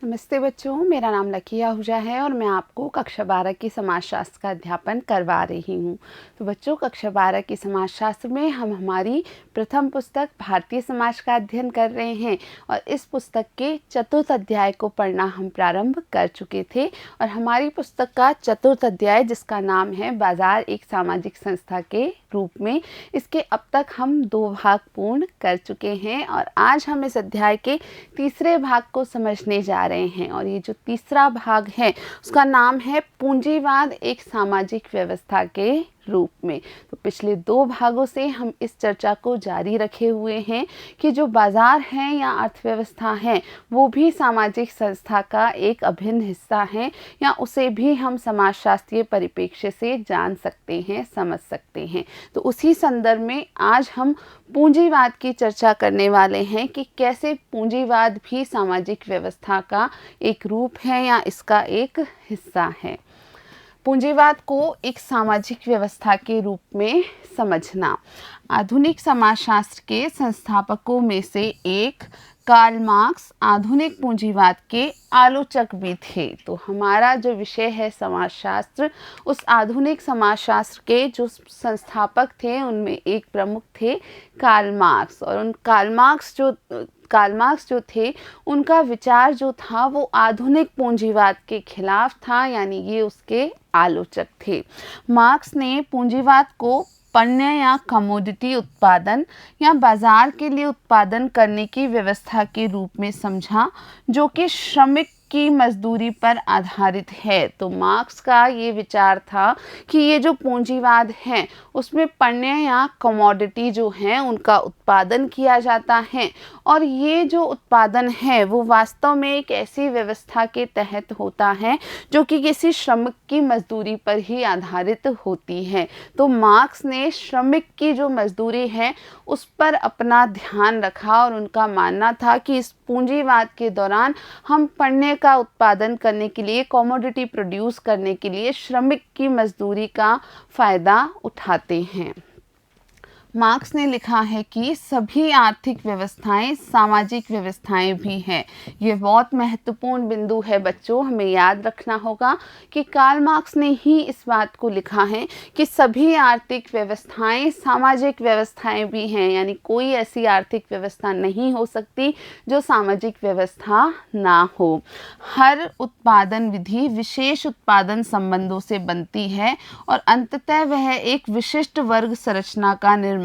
नमस्ते बच्चों, मेरा नाम लकी आहूजा है और मैं आपको कक्षा 12 की समाजशास्त्र का अध्यापन करवा रही हूँ। तो बच्चों, कक्षा 12 की समाजशास्त्र में हम हमारी प्रथम पुस्तक भारतीय समाज का अध्ययन कर रहे हैं और इस पुस्तक के चतुर्थ अध्याय को पढ़ना हम प्रारंभ कर चुके थे। और हमारी पुस्तक का चतुर्थ अध्याय, जिसका नाम है बाजार एक सामाजिक संस्था के रूप में, इसके अब तक हम 2 भाग पूर्ण कर चुके हैं और आज हम इस अध्याय के तीसरे भाग को समझने जा रहे हैं। और ये जो तीसरा भाग है उसका नाम है पूंजीवाद एक सामाजिक व्यवस्था के रूप में। तो पिछले 2 भागों से हम इस चर्चा को जारी रखे हुए हैं कि जो बाजार है या अर्थव्यवस्था है वो भी सामाजिक संस्था का एक अभिन्न हिस्सा है, या उसे भी हम समाजशास्त्रीय परिप्रेक्ष्य से जान सकते हैं, समझ सकते हैं। तो उसी संदर्भ में आज हम पूंजीवाद की चर्चा करने वाले हैं कि कैसे पूंजीवाद भी सामाजिक व्यवस्था का एक रूप है या इसका एक हिस्सा है। पूंजीवाद को एक सामाजिक व्यवस्था के रूप में समझना। आधुनिक समाजशास्त्र के संस्थापकों में से एक कार्ल मार्क्स आधुनिक पूंजीवाद के आलोचक भी थे। तो हमारा जो विषय है समाजशास्त्र, उस आधुनिक समाजशास्त्र के जो संस्थापक थे उनमें एक प्रमुख थे कार्ल मार्क्स। और उन कार्ल मार्क्स जो थे उनका विचार जो था वो आधुनिक पूंजीवाद के खिलाफ था, यानी ये उसके आलोचक थे। मार्क्स ने पूंजीवाद को पण्य या कमोडिटी उत्पादन या बाजार के लिए उत्पादन करने की व्यवस्था के रूप में समझा, जो कि श्रमिक की मजदूरी पर आधारित है। तो मार्क्स का ये विचार था कि ये जो पूंजीवाद है उसमें पण्य या कमोडिटी जो हैं उनका उत्पादन किया जाता है, और ये जो उत्पादन है वो वास्तव में एक ऐसी व्यवस्था के तहत होता है जो कि किसी श्रमिक की मजदूरी पर ही आधारित होती है। तो मार्क्स ने श्रमिक की जो मजदूरी है उस पर अपना ध्यान रखा और उनका मानना था कि इस पूंजीवाद के दौरान हम पण्य का उत्पादन करने के लिए, कमोडिटी प्रोड्यूस करने के लिए श्रमिक की मजदूरी का फ़ायदा उठाते हैं। मार्क्स ने लिखा है कि सभी आर्थिक व्यवस्थाएं सामाजिक व्यवस्थाएं भी हैं। ये बहुत महत्वपूर्ण बिंदु है बच्चों, हमें याद रखना होगा कि कार्ल मार्क्स ने ही इस बात को लिखा है कि सभी आर्थिक व्यवस्थाएं सामाजिक व्यवस्थाएं भी हैं, यानी कोई ऐसी आर्थिक व्यवस्था नहीं हो सकती जो सामाजिक व्यवस्था ना हो। हर उत्पादन विधि विशेष उत्पादन संबंधों से बनती है और अंततः वह एक विशिष्ट वर्ग संरचना का निर्माण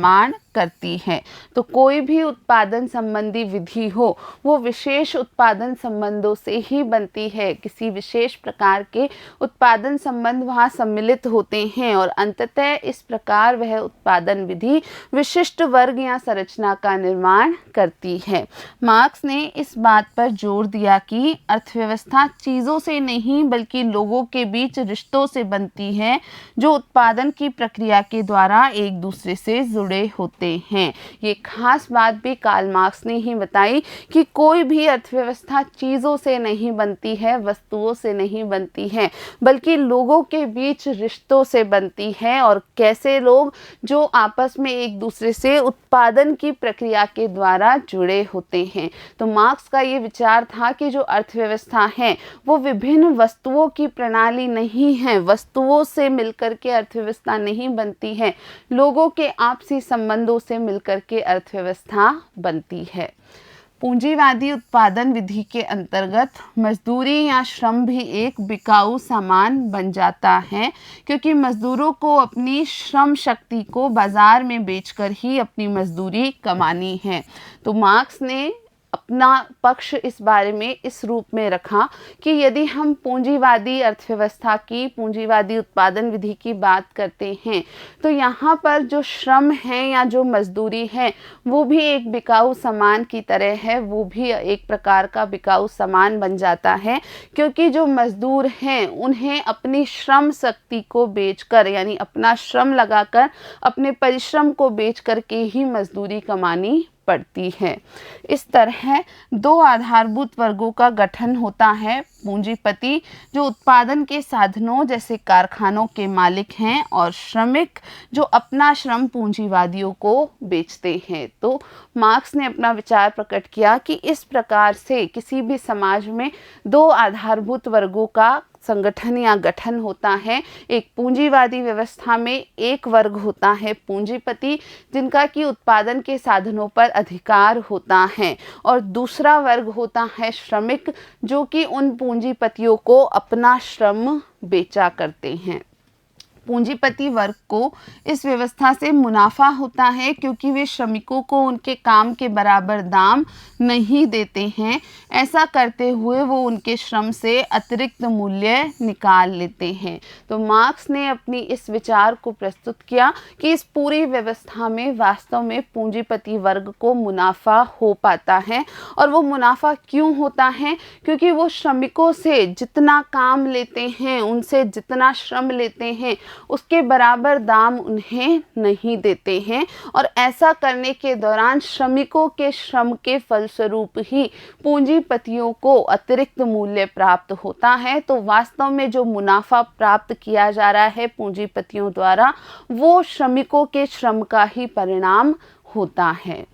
करती है। तो कोई भी उत्पादन संबंधी विधि हो वो विशेष उत्पादन संबंधों से ही बनती है। किसी विशेष प्रकार के उत्पादन संबंध वहाँ सम्मिलित होते हैं और अंततः इस प्रकार वह उत्पादन विधि विशिष्ट वर्ग या संरचना का निर्माण करती है। मार्क्स ने इस बात पर जोर दिया कि अर्थव्यवस्था चीज़ों से नहीं बल्कि लोगों के बीच रिश्तों से बनती है, जो उत्पादन की प्रक्रिया के द्वारा एक दूसरे से जुड़े होते हैं। ये खास बात भी कार्ल मार्क्स ने ही बताई कि कोई भी अर्थव्यवस्था चीज़ों से नहीं बनती है, वस्तुओं से नहीं बनती है, बल्कि लोगों के बीच रिश्तों से बनती है। और कैसे लोग जो आपस में एक दूसरे से उत्पादन की प्रक्रिया के द्वारा जुड़े होते हैं। तो मार्क्स का ये विचार था कि जो अर्थव्यवस्था है वो विभिन्न वस्तुओं की प्रणाली नहीं है, वस्तुओं से मिलकर के अर्थव्यवस्था नहीं बनती है, लोगों के आपसी संबंधों से मिलकर के अर्थव्यवस्था बनती है। पूंजीवादी उत्पादन विधि के अंतर्गत मजदूरी या श्रम भी एक बिकाऊ सामान बन जाता है, क्योंकि मजदूरों को अपनी श्रम शक्ति को बाजार में बेचकर ही अपनी मजदूरी कमानी है। तो मार्क्स ने अपना पक्ष इस बारे में इस रूप में रखा कि यदि हम पूंजीवादी अर्थव्यवस्था की, पूंजीवादी उत्पादन विधि की बात करते हैं तो यहाँ पर जो श्रम है या जो मजदूरी है वो भी एक बिकाऊ सामान की तरह है, वो भी एक प्रकार का बिकाऊ सामान बन जाता है, क्योंकि जो मजदूर हैं उन्हें अपनी श्रम शक्ति को बेचकर, यानी अपना श्रम लगाकर अपने परिश्रम को बेच कर के ही मजदूरी कमानी पड़ती है। इस तरह दो आधारभूत वर्गों का गठन होता है, पूंजीपति जो उत्पादन के साधनों जैसे कारखानों के मालिक हैं, और श्रमिक जो अपना श्रम पूंजीवादियों को बेचते हैं। तो मार्क्स ने अपना विचार प्रकट किया कि इस प्रकार से किसी भी समाज में दो आधारभूत वर्गों का संगठन या गठन होता है। एक पूंजीवादी व्यवस्था में एक वर्ग होता है पूंजीपति, जिनका कि उत्पादन के साधनों पर अधिकार होता है, और दूसरा वर्ग होता है श्रमिक, जो कि उन पूंजीपतियों को अपना श्रम बेचा करते हैं। पूंजीपति वर्ग को इस व्यवस्था से मुनाफा होता है, क्योंकि वे श्रमिकों को उनके काम के बराबर दाम नहीं देते हैं। ऐसा करते हुए वो उनके श्रम से अतिरिक्त मूल्य निकाल लेते हैं। तो मार्क्स ने अपनी इस विचार को प्रस्तुत किया कि इस पूरी व्यवस्था में वास्तव में पूंजीपति वर्ग को मुनाफा हो पाता है। और वो मुनाफा क्यों होता है? क्योंकि वो श्रमिकों से जितना काम लेते हैं, उनसे जितना श्रम लेते हैं, उसके बराबर दाम उन्हें नहीं देते हैं, और ऐसा करने के दौरान श्रमिकों के श्रम के फलस्वरूप ही पूंजीपतियों को अतिरिक्त मूल्य प्राप्त होता है। तो वास्तव में जो मुनाफा प्राप्त किया जा रहा है पूंजीपतियों द्वारा, वो श्रमिकों के श्रम का ही परिणाम होता है।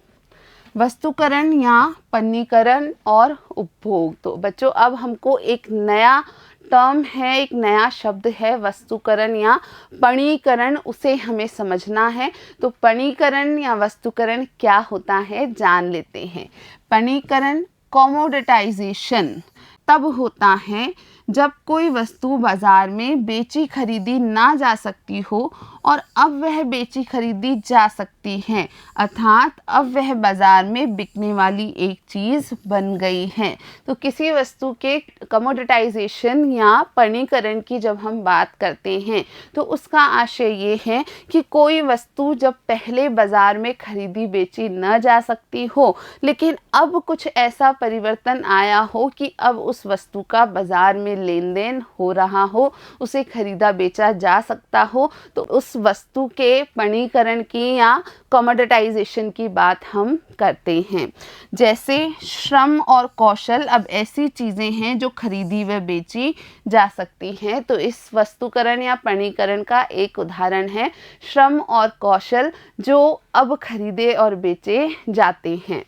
वस्तुकरण या पन्नीकरण और उपभोग। तो बच्चों, अब हमको एक नया टर्म है, एक नया शब्द है वस्तुकरण या पणीकरण, उसे हमें समझना है। तो पणीकरण या वस्तुकरण क्या होता है, जान लेते हैं। पणीकरण, कमोडिटाइजेशन, तब होता है जब कोई वस्तु बाजार में बेची खरीदी ना जा सकती हो और अब वह बेची खरीदी जा सकती है, अर्थात अब वह बाजार में बिकने वाली एक चीज़ बन गई है। तो किसी वस्तु के कमोडिटाइजेशन या पणीकरण की जब हम बात करते हैं, तो उसका आशय ये है कि कोई वस्तु जब पहले बाजार में खरीदी बेची न जा सकती हो, लेकिन अब कुछ ऐसा परिवर्तन आया हो कि अब उस वस्तु का बाजार में लेन देन हो रहा हो, उसे खरीदा बेचा जा सकता हो, तो उस वस्तु के पणीकरण की या कमोडिटाइजेशन की बात हम करते हैं। जैसे श्रम और कौशल अब ऐसी चीज़ें हैं जो खरीदी व बेची जा सकती हैं। तो इस वस्तुकरण या पणीकरण का एक उदाहरण है श्रम और कौशल, जो अब खरीदे और बेचे जाते हैं।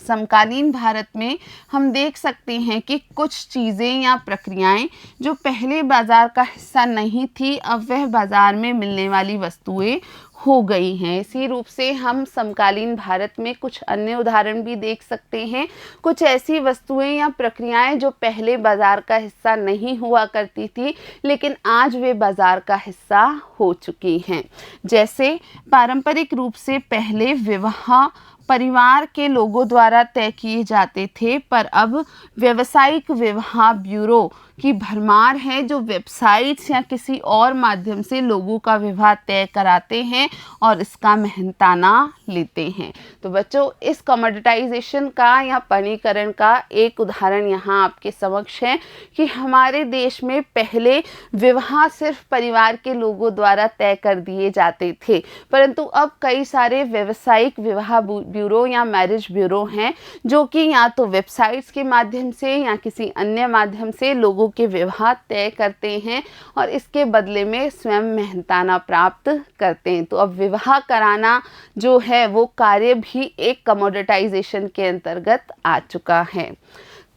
समकालीन भारत में हम देख सकते हैं कि कुछ चीज़ें या प्रक्रियाएं जो पहले बाज़ार का हिस्सा नहीं थी, अब वह बाज़ार में मिलने वाली वस्तुएं हो गई हैं। इसी रूप से हम समकालीन भारत में कुछ अन्य उदाहरण भी देख सकते हैं। कुछ ऐसी वस्तुएं या प्रक्रियाएं जो पहले बाज़ार का हिस्सा नहीं हुआ करती थी, लेकिन आज वे बाज़ार का हिस्सा हो चुकी हैं। जैसे पारंपरिक रूप से पहले विवाह परिवार के लोगों द्वारा तय किए जाते थे, पर अब व्यावसायिक विवाह ब्यूरो की भरमार है, जो वेबसाइट्स या किसी और माध्यम से लोगों का विवाह तय कराते हैं और इसका मेहनताना लेते हैं। तो बच्चों, इस कमोडिटाइजेशन का या पणीकरण का एक उदाहरण यहाँ आपके समक्ष है कि हमारे देश में पहले विवाह सिर्फ परिवार के लोगों द्वारा तय कर दिए जाते थे, परंतु अब कई सारे व्यावसायिक विवाह ब्यूरो या मैरिज ब्यूरो हैं, जो कि या तो वेबसाइट्स के माध्यम से या किसी अन्य माध्यम से लोगों के विवाह तय करते हैं और इसके बदले में स्वयं मेहनताना प्राप्त करते हैं। तो अब विवाह कराना जो है वो कार्य भी एक कमोडिटाइजेशन के अंतर्गत आ चुका है।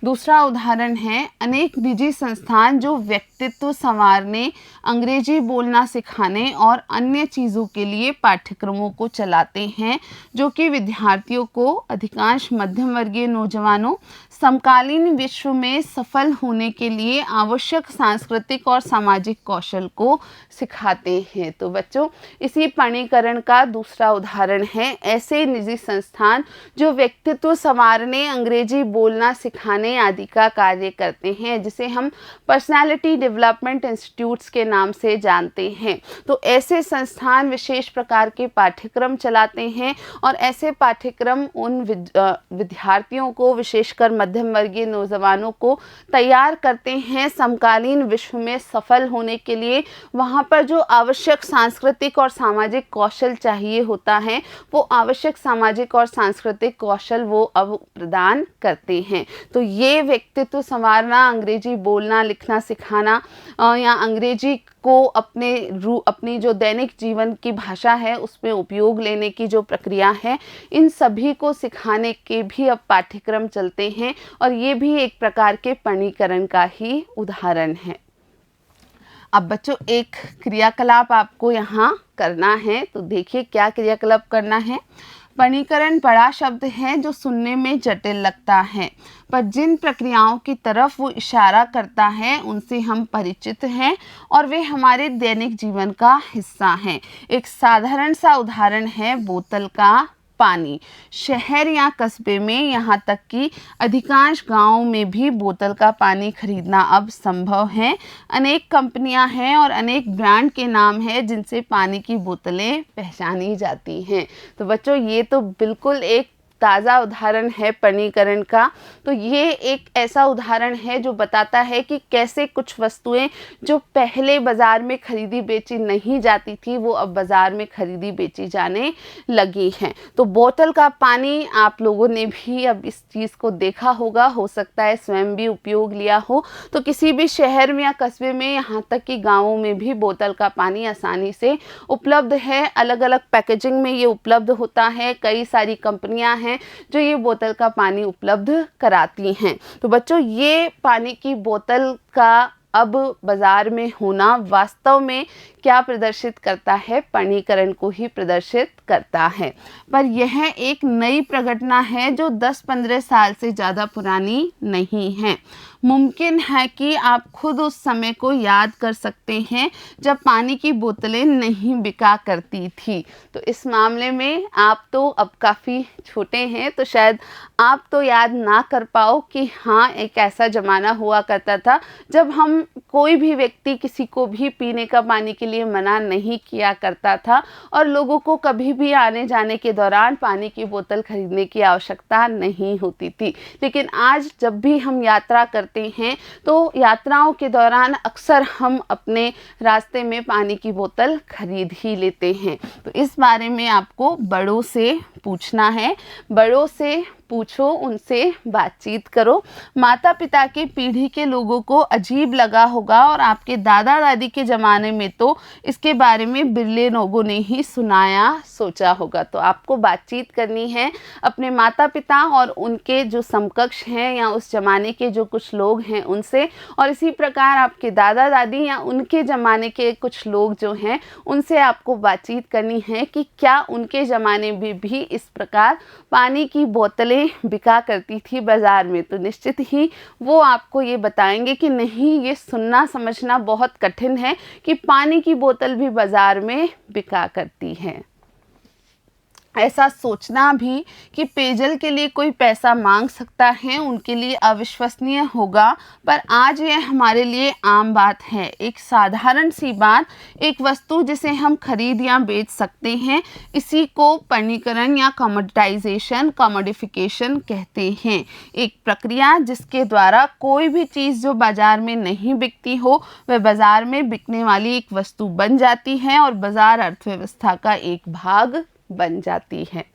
दूसरा उदाहरण है अनेक निजी संस्थान जो व्यक्तित्व संवारने, अंग्रेजी बोलना सिखाने और अन्य चीज़ों के लिए पाठ्यक्रमों को चलाते हैं, जो कि विद्यार्थियों को, अधिकांश मध्यम वर्गीय नौजवानों, समकालीन विश्व में सफल होने के लिए आवश्यक सांस्कृतिक और सामाजिक कौशल को सिखाते हैं। तो बच्चों, इसी पणीकरण का दूसरा उदाहरण है ऐसे निजी संस्थान जो व्यक्तित्व संवारने, अंग्रेजी बोलना सिखाने सिखाने आदि का कार्य करते हैं, जिसे हम पर्सनालिटी डेवलपमेंट इंस्टीट्यूट्स के नाम से जानते हैं। तो ऐसे संस्थान विशेष प्रकार के पाठ्यक्रम चलाते हैं और ऐसे पाठ्यक्रम उन विद्यार्थियों को, विशेषकर मध्यम वर्गीय नौजवानों को तैयार करते हैं समकालीन विश्व में सफल होने के लिए। वहाँ पर जो आवश्यक सांस्कृतिक और सामाजिक कौशल चाहिए होता है, वो आवश्यक सामाजिक और सांस्कृतिक कौशल वो अब प्रदान करते हैं। तो ये व्यक्तित्व संवारना, अंग्रेजी बोलना लिखना सिखाना या अंग्रेजी को अपनी जो दैनिक जीवन की भाषा है उसमें उपयोग लेने की जो प्रक्रिया है, इन सभी को सिखाने के भी अब पाठ्यक्रम चलते हैं और ये भी एक प्रकार के पणीकरण का ही उदाहरण है। अब बच्चों एक क्रियाकलाप आपको यहाँ करना है, तो देखिए क्या क्रियाकलाप करना है। पणीकरण बड़ा शब्द है जो सुनने में जटिल लगता है, पर जिन प्रक्रियाओं की तरफ वो इशारा करता है उनसे हम परिचित हैं और वे हमारे दैनिक जीवन का हिस्सा हैं। एक साधारण सा उदाहरण है बोतल का पानी। शहर या कस्बे में, यहाँ तक कि अधिकांश गांवों में भी बोतल का पानी खरीदना अब संभव है। अनेक कंपनियां हैं और अनेक ब्रांड के नाम हैं जिनसे पानी की बोतलें पहचानी जाती हैं। तो बच्चों ये तो बिल्कुल एक ताज़ा उदाहरण है पणीकरण का। तो ये एक ऐसा उदाहरण है जो बताता है कि कैसे कुछ वस्तुएं जो पहले बाज़ार में खरीदी बेची नहीं जाती थी, वो अब बाज़ार में खरीदी बेची जाने लगी हैं। तो बोतल का पानी आप लोगों ने भी अब इस चीज़ को देखा होगा, हो सकता है स्वयं भी उपयोग लिया हो। तो किसी भी शहर में या कस्बे में, यहाँ तक कि गाँवों में भी बोतल का पानी आसानी से उपलब्ध है। अलग अलग पैकेजिंग में ये उपलब्ध होता है। कई सारी कंपनियां हैं जो ये बोतल का पानी उपलब्ध कराती हैं। तो बच्चों ये पानी की बोतल का अब बाज़ार में होना वास्तव में क्या प्रदर्शित करता है? पणीकरण को ही प्रदर्शित करता है। पर यह एक नई प्रघटना है जो 10-15 साल से ज़्यादा पुरानी नहीं है। मुमकिन है कि आप खुद उस समय को याद कर सकते हैं जब पानी की बोतलें नहीं बिका करती थी। तो इस मामले में आप तो अब काफ़ी छोटे हैं, तो शायद आप तो याद ना कर पाओ कि हाँ एक ऐसा ज़माना हुआ करता था जब हम कोई भी व्यक्ति किसी को भी पीने का पानी के लिए मना नहीं किया करता था और लोगों को कभी भी आने जाने के दौरान पानी की बोतल खरीदने की आवश्यकता नहीं होती थी। लेकिन आज जब भी हम यात्रा करते हैं तो यात्राओं के दौरान अक्सर हम अपने रास्ते में पानी की बोतल खरीद ही लेते हैं। तो इस बारे में आपको बड़ों से पूछना है, बड़ों से पूछो, उनसे बातचीत करो। माता पिता की पीढ़ी के लोगों को अजीब लगा होगा और आपके दादा दादी के ज़माने में तो इसके बारे में बिरले लोगों ने ही सुनाया सोचा होगा। तो आपको बातचीत करनी है अपने माता पिता और उनके जो समकक्ष हैं या उस ज़माने के जो कुछ लोग हैं उनसे, और इसी प्रकार आपके दादा दादी या उनके ज़माने के कुछ लोग जो हैं उनसे आपको बातचीत करनी है कि क्या उनके ज़माने में भी इस प्रकार पानी की बोतलें बिका करती थी बाज़ार में। तो निश्चित ही वो आपको ये बताएंगे कि नहीं, ये सुनना समझना बहुत कठिन है कि पानी की बोतल भी बाज़ार में बिका करती है। ऐसा सोचना भी कि पेयजल के लिए कोई पैसा मांग सकता है उनके लिए अविश्वसनीय होगा, पर आज यह हमारे लिए आम बात है। एक साधारण सी बात, एक वस्तु जिसे हम खरीद या बेच सकते हैं, इसी को पणीकरण या कमोडिटाइजेशन, कमोडिफिकेशन कहते हैं। एक प्रक्रिया जिसके द्वारा कोई भी चीज़ जो बाज़ार में नहीं बिकती हो वह बाज़ार में बिकने वाली एक वस्तु बन जाती है और बाज़ार अर्थव्यवस्था का एक भाग बन जाती है।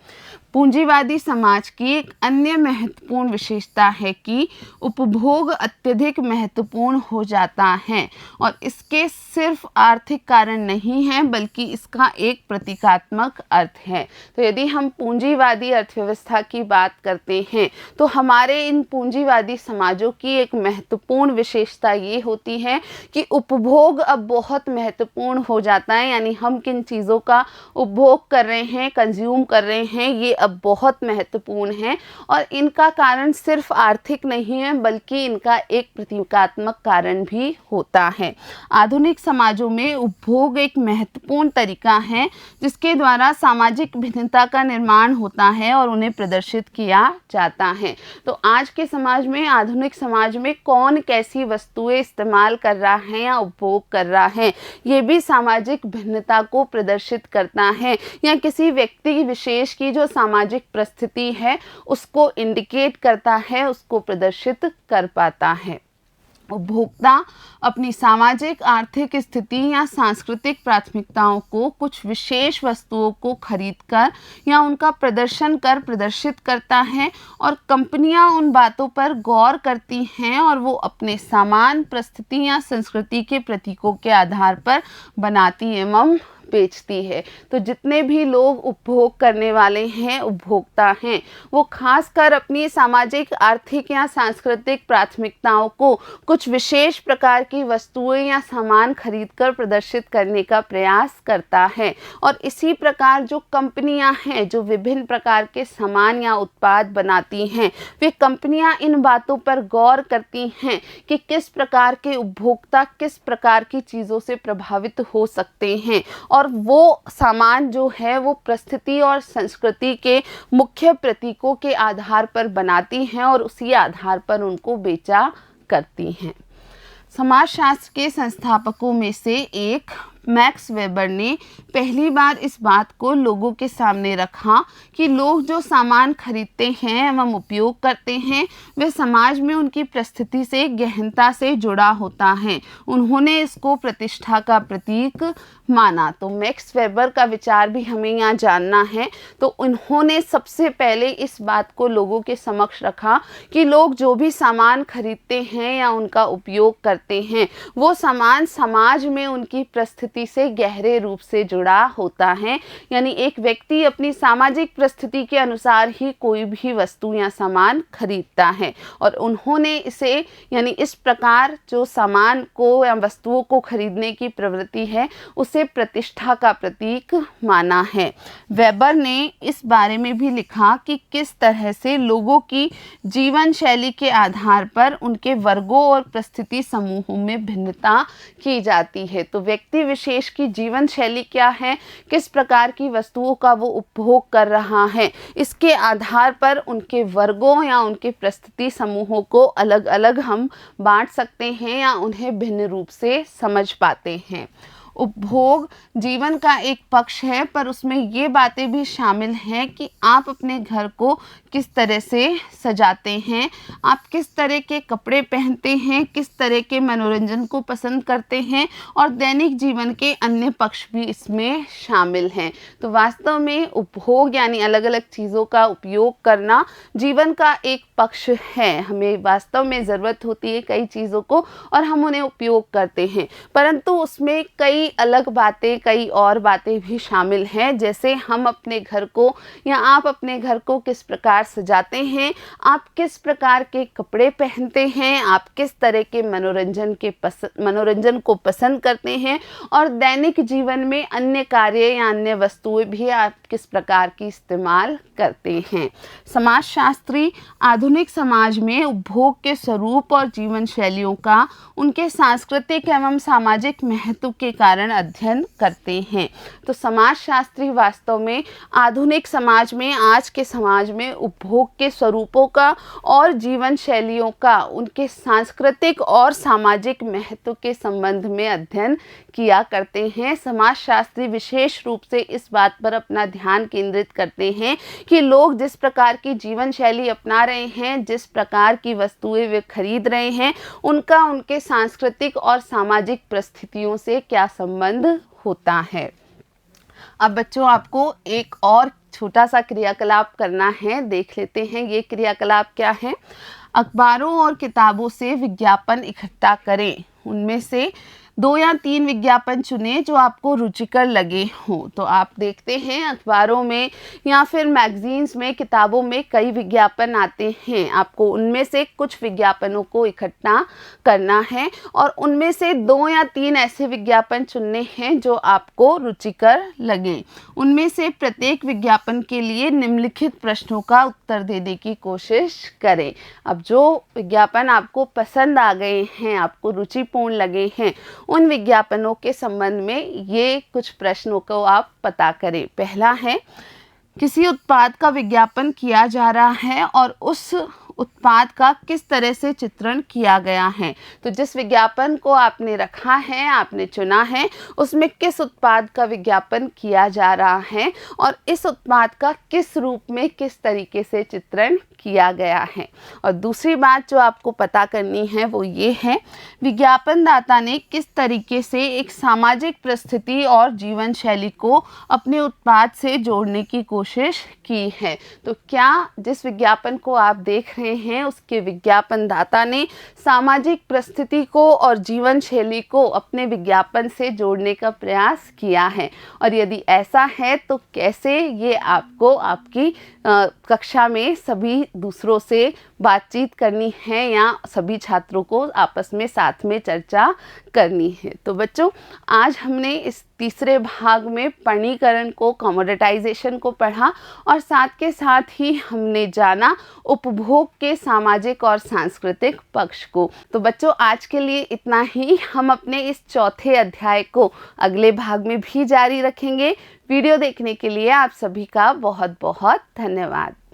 पूंजीवादी समाज की एक अन्य महत्वपूर्ण विशेषता है कि उपभोग अत्यधिक महत्वपूर्ण हो जाता है और इसके सिर्फ आर्थिक कारण नहीं है बल्कि इसका एक प्रतीकात्मक अर्थ है। तो यदि हम पूंजीवादी अर्थव्यवस्था की बात करते हैं तो हमारे इन पूंजीवादी समाजों की एक महत्वपूर्ण विशेषता ये होती है कि उपभोग अब बहुत महत्वपूर्ण हो जाता है। यानी हम किन चीज़ों का उपभोग कर रहे हैं, कंज्यूम कर रहे हैं, ये अब बहुत महत्वपूर्ण हैं और इनका कारण सिर्फ आर्थिक नहीं है बल्कि इनका एक प्रतीकात्मक कारण भी होता है। आधुनिक समाजों में उपभोग एक महत्वपूर्ण तरीका है जिसके द्वारा सामाजिक भिन्नता का निर्माण होता है और उन्हें प्रदर्शित किया जाता है। तो आज के समाज में, आधुनिक समाज में कौन कैसी वस्तुएं इस्तेमाल कर रहा है या उपभोग कर रहा है, ये भी सामाजिक भिन्नता को प्रदर्शित करता है या किसी व्यक्ति विशेष की जो सामाजिक परिस्थिति है उसको इंडिकेट करता है, उसको प्रदर्शित कर पाता है। उपभोक्ता अपनी सामाजिक, आर्थिक स्थिति या सांस्कृतिक प्राथमिकताओं को कुछ विशेष वस्तुओं को खरीदकर या उनका प्रदर्शन कर प्रदर्शित करता है और कंपनियां उन बातों पर गौर करती हैं और वो अपने सामान, परिस्थिति या संस्कृति के प्रतीकों के आधार पर बनाती एवं बेचती है। तो जितने भी लोग उपभोग करने वाले हैं, उपभोक्ता हैं, वो खासकर अपनी सामाजिक, आर्थिक या सांस्कृतिक प्राथमिकताओं को कुछ विशेष प्रकार की वस्तुएं या सामान खरीदकर प्रदर्शित करने का प्रयास करता है। और इसी प्रकार जो कंपनियां हैं जो विभिन्न प्रकार के सामान या उत्पाद बनाती हैं, वे कंपनियां इन बातों पर गौर करती हैं कि किस प्रकार के उपभोक्ता किस प्रकार की चीज़ों से प्रभावित हो सकते हैं और वो सामान जो है वो परिस्थिति और संस्कृति के मुख्य प्रतीकों के आधार पर बनाती हैं और उसी आधार पर उनको बेचा करती हैं। समाजशास्त्र के संस्थापकों में से एक मैक्स वेबर ने पहली बार इस बात को लोगों के सामने रखा कि लोग जो सामान खरीदते हैं एवं उपयोग करते हैं वे समाज में उनकी परिस्थिति से गहनता से जुड़ा होता है। उन्होंने इसको प्रतिष्ठा का प्रतीक माना। तो मैक्स वेबर का विचार भी हमें यहाँ जानना है। तो उन्होंने सबसे पहले इस बात को लोगों के समक्ष रखा कि लोग जो भी सामान खरीदते हैं या उनका उपयोग करते हैं वो सामान समाज में उनकी परिस्थिति से गहरे रूप से जुड़ा होता है। यानी एक व्यक्ति अपनी सामाजिक परिस्थिति के अनुसार ही कोई भी वस्तु या सामान खरीदता है और उन्होंने इसे यानी इस प्रकार जो सामान को या वस्तुओं को खरीदने की प्रवृत्ति है उसे प्रतिष्ठा का प्रतीक माना है। वेबर ने इस बारे में भी लिखा कि किस तरह से लोगों की जीवन शैली के आधार पर उनके वर्गों और परिस्थिति समूहों में भिन्नता की जाती है। तो व्यक्ति विशेष की जीवन शैली क्या है, किस प्रकार की वस्तुओं का वो उपभोग कर रहा है, इसके आधार पर उनके वर्गों या उनके परिस्थिति समूहों को अलग अलग हम बांट सकते हैं या उन्हें भिन्न रूप से समझ पाते हैं। उपभोग जीवन का एक पक्ष है पर उसमें ये बातें भी शामिल हैं कि आप अपने घर को किस तरह से सजाते हैं, आप किस तरह के कपड़े पहनते हैं, किस तरह के मनोरंजन को पसंद करते हैं और दैनिक जीवन के अन्य पक्ष भी इसमें शामिल हैं। तो वास्तव में उपभोग यानी अलग अलग चीज़ों का उपयोग करना जीवन का एक पक्ष है। हमें वास्तव में ज़रूरत होती है कई चीज़ों को और हम उन्हें उपयोग करते हैं, परंतु उसमें कई अलग बातें, कई और बातें भी शामिल हैं। जैसे हम अपने घर को या आप अपने घर को किस प्रकार सजाते हैं, आप किस प्रकार के कपड़े पहनते हैं, आप किस तरह के मनोरंजन को पसंद करते हैं और दैनिक जीवन में अन्य कार्य या अन्य वस्तुएं भी आप किस प्रकार की इस्तेमाल करते हैं। समाजशास्त्री आधुनिक समाज में उपभोग के स्वरूप और जीवन शैलियों का उनके सांस्कृतिक एवं सामाजिक महत्व के कारण अध्ययन करते हैं। तो समाजशास्त्री वास्तव में आधुनिक समाज में, आज के समाज में उपभोग के स्वरूपों का और जीवन शैलियों का उनके सांस्कृतिक और सामाजिक महत्व के संबंध में अध्ययन किया करते हैं। समाजशास्त्री विशेष रूप से इस बात पर अपना ध्यान केंद्रित करते हैं कि लोग जिस प्रकार की जीवन शैली अपना रहे हैं, जिस प्रकार की वस्तुएं वे खरीद रहे हैं, उनका उनके सांस्कृतिक और सामाजिक परिस्थितियों से क्या संबंध होता है। अब बच्चों आपको एक और छोटा सा क्रियाकलाप करना है, देख लेते हैं ये क्रियाकलाप क्या है। अखबारों और किताबों से विज्ञापन इकट्ठा करें। उनमें से 2 या 3 विज्ञापन चुनें जो आपको रुचिकर लगे हों। तो आप देखते हैं अखबारों में या फिर मैगजीन्स में, किताबों में कई विज्ञापन आते हैं। आपको उनमें से कुछ विज्ञापनों को इकट्ठा करना है और उनमें से 2 या 3 ऐसे विज्ञापन चुनने हैं जो आपको रुचिकर लगें। उनमें से प्रत्येक विज्ञापन के लिए निम्नलिखित प्रश्नों का उत्तर देने की कोशिश करें। अब जो विज्ञापन आपको पसंद आ गए हैं, आपको रुचिपूर्ण लगे हैं, उन विज्ञापनों के संबंध में ये कुछ प्रश्नों को आप पता करें। पहला है, किसी उत्पाद का विज्ञापन किया जा रहा है और उस उत्पाद का किस तरह से चित्रण किया गया है। तो जिस विज्ञापन को आपने रखा है, आपने चुना है, उसमें किस उत्पाद का विज्ञापन किया जा रहा है और इस उत्पाद का किस रूप में, किस तरीके से चित्रण किया गया है। और दूसरी बात जो आपको पता करनी है वो ये है, विज्ञापनदाता ने किस तरीके से एक सामाजिक परिस्थिति और जीवन शैली को अपने उत्पाद से जोड़ने की कोशिश की है। तो क्या जिस विज्ञापन को आप देख रहे हैं उसके विज्ञापनदाता ने सामाजिक परिस्थिति को और जीवन शैली को अपने विज्ञापन से जोड़ने का प्रयास किया है, और यदि ऐसा है तो कैसे ये आपको आपकी कक्षा में सभी दूसरों से बातचीत करनी है या सभी छात्रों को आपस में साथ में चर्चा करनी है। तो बच्चों, आज हमने इस तीसरे भाग में पर्णीकरण को, कमोडिटाइजेशन को पढ़ा और साथ के साथ ही हमने जाना उपभोग के सामाजिक और सांस्कृतिक पक्ष को। तो बच्चों, आज के लिए इतना ही। हम अपने इस चौथे अध्याय को अगले भाग में भी जारी रखेंगे। वीडियो देखने के लिए आप सभी का बहुत बहुत धन्यवाद।